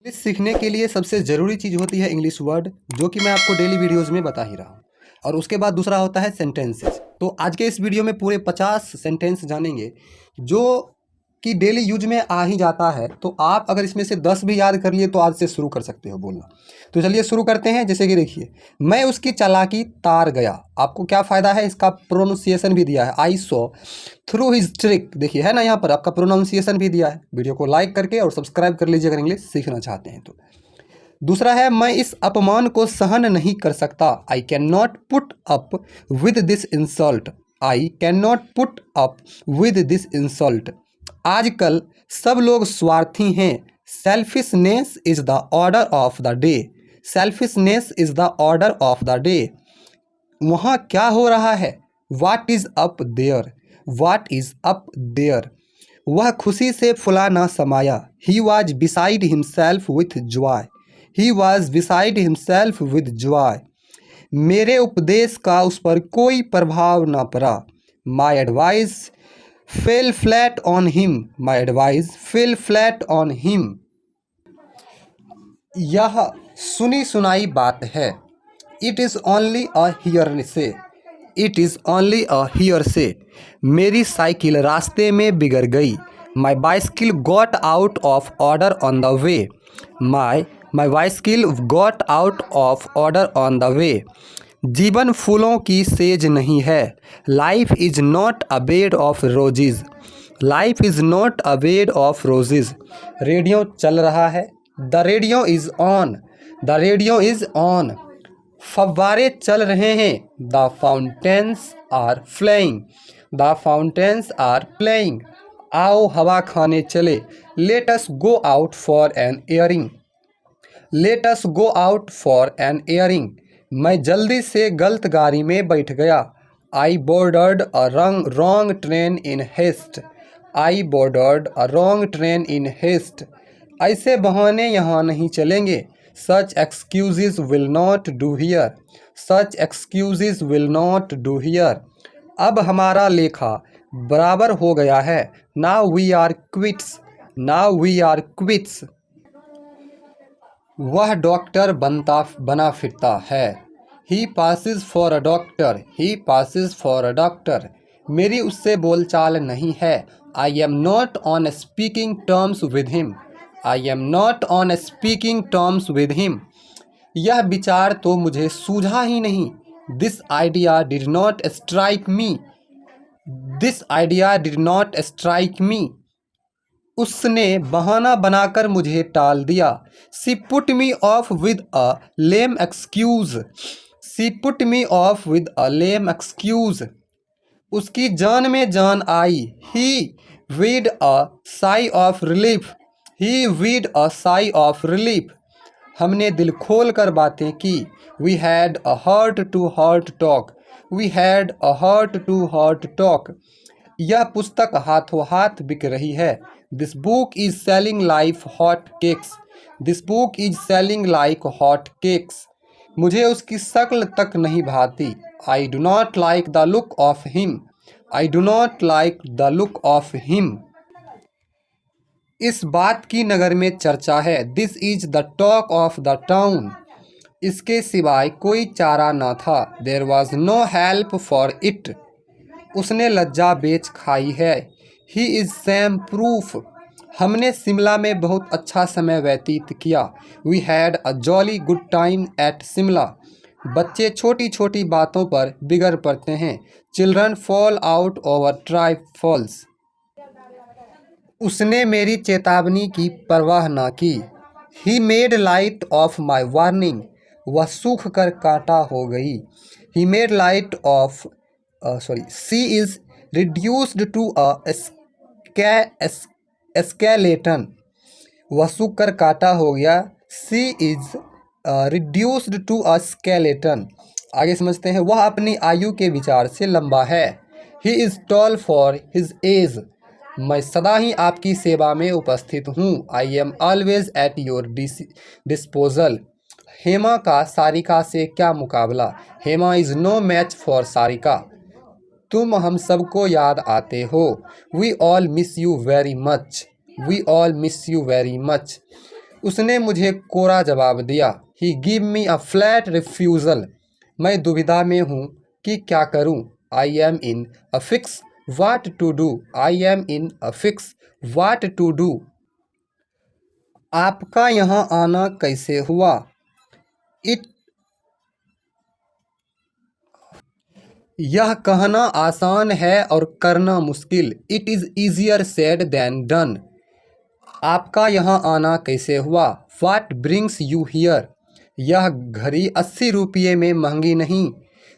English सीखने के लिए सबसे ज़रूरी चीज़ होती है इंग्लिश वर्ड, जो कि मैं आपको डेली वीडियोज़ में बता ही रहा हूँ। और उसके बाद दूसरा होता है सेंटेंसेस। तो आज के इस वीडियो में पूरे 50 सेंटेंस जानेंगे जो कि डेली यूज में आ ही जाता है। तो आप अगर इसमें से 10 भी याद कर लिए तो आज से शुरू कर सकते हो बोलना। तो चलिए शुरू करते हैं। जैसे कि देखिए, मैं उसकी चालाकी तार गया। आपको क्या फ़ायदा है, इसका प्रोनाउंसिएशन भी दिया है। I saw through his trick, देखिए है ना, यहाँ पर आपका प्रोनाउंसिएशन भी दिया है। वीडियो को लाइक करके और सब्सक्राइब कर लीजिए अगर इंग्लिश सीखना चाहते हैं तो। दूसरा है, मैं इस अपमान को सहन नहीं कर सकता। I can not put up with this insult. I can not put up with this insult. आजकल सब लोग स्वार्थी हैं। Selfishness is the order of the day. Selfishness is the order of the day. वहाँ क्या हो रहा है? What is up there. What is up there. वह खुशी से फुला ना समाया। He was beside himself with joy. He was beside himself with Joy. मेरे उपदेश का उस पर कोई प्रभाव ना पड़ा। My advice fell flat on him. My advice fell flat on him. यह सुनी सुनाई बात है। It is only a hearsay. It is only a hearsay. मेरी साइकिल रास्ते में बिगड़ गई। My bicycle got out of order on the way. My bicycle got out of order on the way. जीवन फूलों की सेज नहीं है। Life is not a bed of roses. Life is not a bed of roses. Radio चल रहा है। The radio is on. The radio is on. फव्वारे चल रहे हैं। The fountains are flying. The fountains are playing. आओ हवा खाने चले। Let us go out for an airing. Let us go out for an airing. मैं जल्दी से गलत गाड़ी में बैठ गया। I boarded a wrong train in haste. I boarded a wrong train in haste. ऐसे बहाने यहाँ नहीं चलेंगे। Such excuses will not do here. Such excuses will not do here. अब हमारा लेखा बराबर हो गया है। Now we are quits. Now we are quits. वह डॉक्टर बना फिरता है। He passes for a doctor. He passes for a doctor. मेरी उससे बोलचाल नहीं है। I am not on speaking terms with him. I am not on speaking terms with him. यह विचार तो मुझे सूझा ही नहीं। This idea did not strike me. This idea did not strike me. उसने बहाना बनाकर मुझे टाल दिया। She put me off with a lame excuse. She put me off with a lame excuse. उसकी जान में जान आई। He heaved a sigh of relief. He heaved a sigh of relief. हमने दिल खोल कर बातें की। We had a heart to heart talk. We had a heart to heart talk. यह पुस्तक हाथों हाथ बिक रही है। This book is selling like hot cakes. This book is selling like hot cakes. मुझे उसकी शक्ल तक नहीं भाती। I do not like the look of him. I do not like the look of him. इस बात की नगर में चर्चा है। This is the talk of the town. इसके सिवाय कोई चारा न था। There was no help for it. उसने लज्जा बेच खाई है। He is shame proof. हमने शिमला में बहुत अच्छा समय व्यतीत किया। We had a jolly good time at Shimla. बच्चे छोटी छोटी बातों पर बिगड़ पड़ते हैं। Children fall out over trifles. उसने मेरी चेतावनी की परवाह न की। He made light of my warning. वह सूख कर कांटा हो गई। He made light of she is reduced to a skeleton. वह सूख कर काटा हो गया। She is reduced to a skeleton. आगे समझते हैं। वह अपनी आयु के विचार से लंबा है। He is tall for his age. मैं सदा ही आपकी सेवा में उपस्थित हूँ। I am always at your disposal. Hema का सारिका से क्या मुकाबला। Hema is no match for Sarika. तुम हम सबको याद आते हो। We all miss you very much. We all miss you very much. उसने मुझे कोरा जवाब दिया। He give me a flat refusal. मैं दुविधा में हूँ कि क्या करूँ। I am in a fix what to do. I am in a fix what to do. आपका यहाँ आना कैसे हुआ। इट यह कहना आसान है और करना मुश्किल। It is easier said than done. आपका यहाँ आना कैसे हुआ। What brings you here. यह घड़ी 80 रुपये में महंगी नहीं।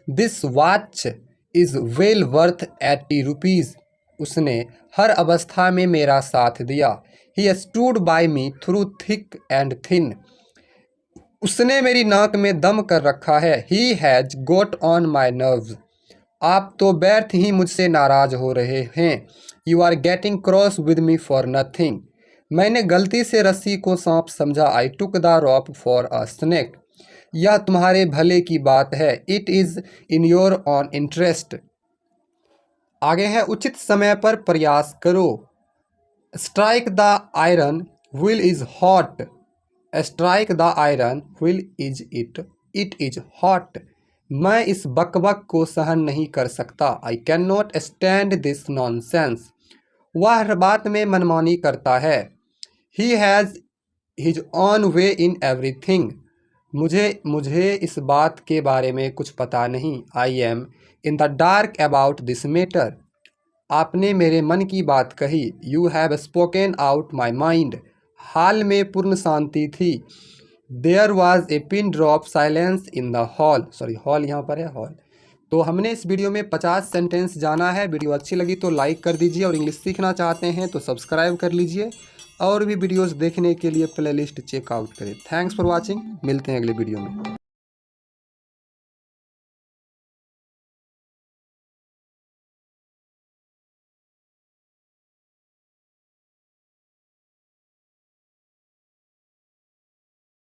This watch is well worth 80 rupees. उसने हर अवस्था में मेरा साथ दिया। He stood by me through thick and thin. उसने मेरी नाक में दम कर रखा है। He has got on my nerves. आप तो व्यर्थ ही मुझसे नाराज हो रहे हैं। You are getting cross with me for nothing. मैंने गलती से रस्सी को सांप समझा। I took the rope for a snake. यह तुम्हारे भले की बात है। It is in your own interest. आगे है उचित समय पर प्रयास करो। Strike the iron while is hot. Strike the iron while is it is hot. मैं इस बकबक को सहन नहीं कर सकता। I can not stand this nonsense. वह हर बात में मनमानी करता है। He has his own way in everything. मुझे इस बात के बारे में कुछ पता नहीं। I am in the dark about this matter. आपने मेरे मन की बात कही। You have spoken out my mind. Hall में पूर्ण शांति थी। There was a pin drop silence in the hall. Sorry, hall यहाँ पर है, हॉल। तो हमने इस वीडियो में 50 सेंटेंस जाना है। वीडियो अच्छी लगी तो लाइक कर दीजिए और इंग्लिश सीखना चाहते हैं तो सब्सक्राइब कर लीजिए। और भी वीडियोस देखने के लिए प्लेलिस्ट चेकआउट करें। Thanks for watching. मिलते हैं अगले वीडियो में।